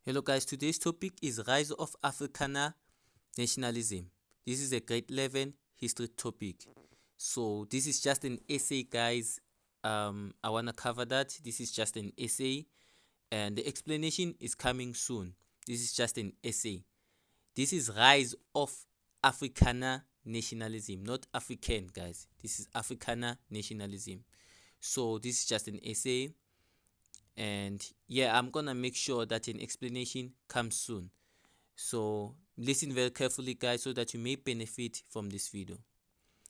Hello guys, today's topic is Rise of Afrikaner Nationalism. This is a grade 11 history topic. So this is just an essay guys. I want to cover that. This is just an essay and the explanation is coming soon. This is just an essay. This is Rise of Afrikaner Nationalism, not African guys. This is Afrikaner Nationalism. So this is just an essay. And yeah, I'm gonna make sure that an explanation comes soon. So listen very carefully guys so that you may benefit from this video.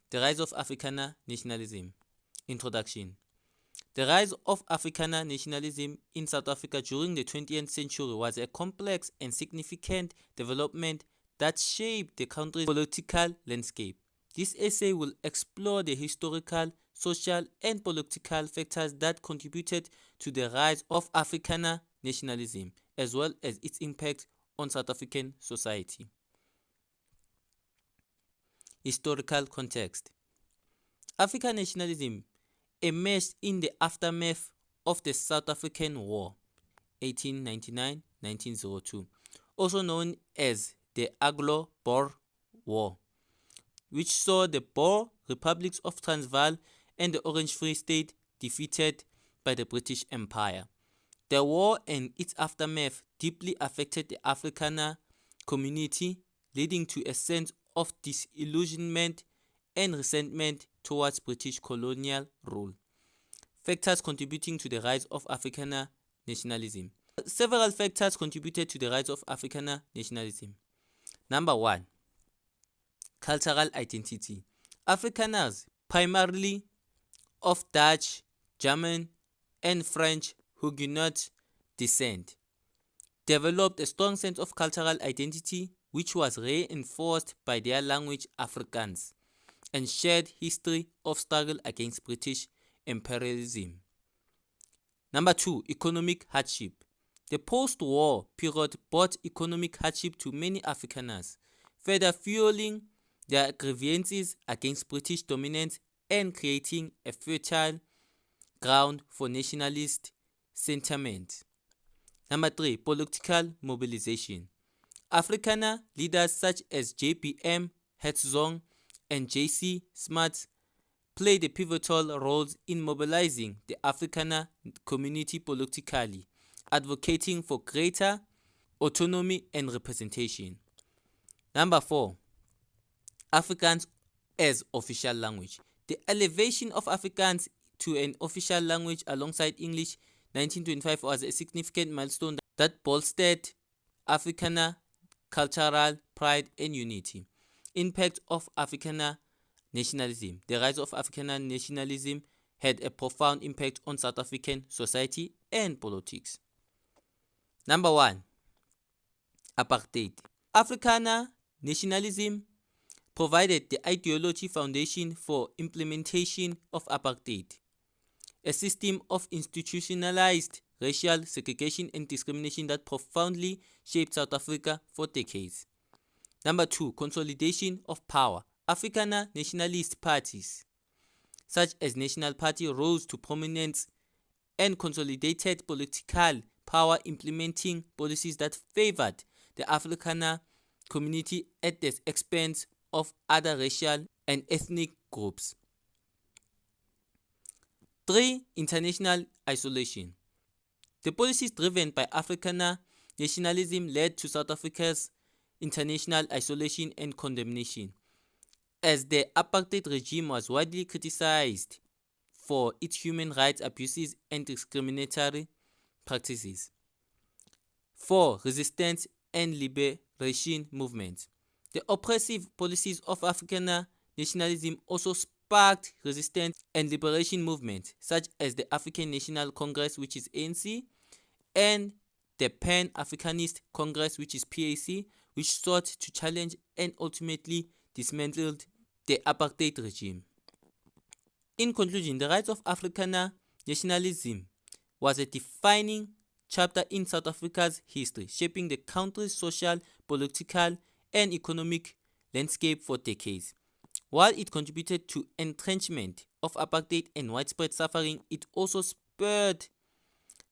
The rise of Afrikaner nationalism. Introduction. The rise of Afrikaner nationalism in South Africa during the 20th century was a complex and significant development that shaped the country's political landscape. This essay will explore the historical, social, and political factors that contributed to the rise of Afrikaner nationalism, as well as its impact on South African society. Historical context. African nationalism emerged in the aftermath of the South African War, 1899-1902, also known as the Anglo-Boer War, which saw the Boer republics of Transvaal and the Orange Free State defeated by the British Empire. The war and its aftermath deeply affected the Afrikaner community, leading to a sense of disillusionment and resentment towards British colonial rule. Factors contributing to the rise of Afrikaner nationalism. Several factors contributed to the rise of Afrikaner nationalism. Number 1. Cultural identity. Afrikaners, primarily of Dutch, German, and French Huguenot descent, developed a strong sense of cultural identity which was reinforced by their language Afrikaans and shared history of struggle against British imperialism. Number 2. Economic hardship. The post-war period brought economic hardship to many Afrikaners, further fueling their grievances against British dominance and creating a fertile ground for nationalist sentiment. Number 3. Political mobilization. Afrikaner leaders such as JPM Hertzog and JC Smuts played a pivotal roles in mobilizing the Afrikaner community politically, advocating for greater autonomy and representation. Number 4. Afrikaans as official language. The elevation of Afrikaans to an official language alongside English 1925 was a significant milestone that bolstered Afrikaner cultural pride and unity. Impact of Afrikaner nationalism. The rise of Afrikaner nationalism had a profound impact on South African society and politics. Number 1. Apartheid. Afrikaner nationalism provided the ideology foundation for implementation of apartheid, a system of institutionalized racial segregation and discrimination that profoundly shaped South Africa for decades. Number 2. Consolidation of power. Afrikaner nationalist parties, such as National Party, rose to prominence and consolidated political power, implementing policies that favored the Afrikaner community at the expense of other racial and ethnic groups. 3. International isolation. The policies driven by Afrikaner nationalism led to South Africa's international isolation and condemnation, as the apartheid regime was widely criticized for its human rights abuses and discriminatory practices. 4. Resistance and liberation movements. The oppressive policies of Afrikaner nationalism also sparked resistance and liberation movements such as the African National Congress, which is ANC, and the Pan-Africanist Congress, which is PAC, which sought to challenge and ultimately dismantled the apartheid regime. In conclusion, the rise of Afrikaner nationalism was a defining chapter in South Africa's history, shaping the country's social, political, and economic landscape for decades. While it contributed to entrenchment of apartheid and widespread suffering, it also spurred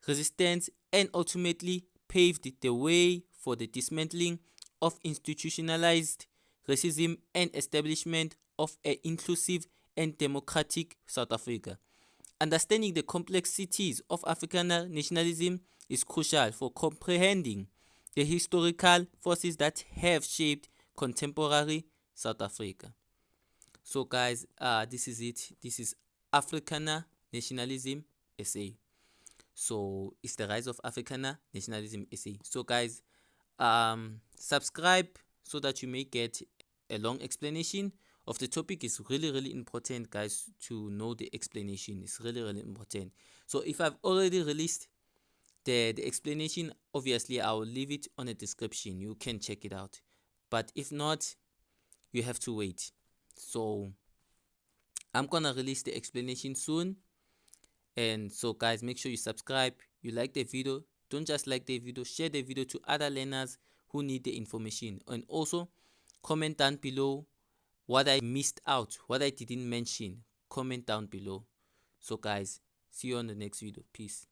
resistance and ultimately paved the way for the dismantling of institutionalized racism and establishment of an inclusive and democratic South Africa. Understanding the complexities of Afrikaner nationalism is crucial for comprehending the historical forces that have shaped contemporary South Africa. So guys, this is it. This is Afrikaner nationalism SA. So it's the rise of Afrikaner nationalism SA. So guys, subscribe so that you may get a long explanation of the topic. Is really important, guys, to know the explanation. It's really important. So if I've already released the explanation, obviously I will leave it on the description. You can check it out. But if not, you have to wait. So I'm gonna release the explanation soon. And so guys, make sure you subscribe, you like the video. Don't just like the video, share the video to other learners who need the information. And also comment down below what I missed out, what I didn't mention. Comment down below. So guys, see you on the next video. Peace.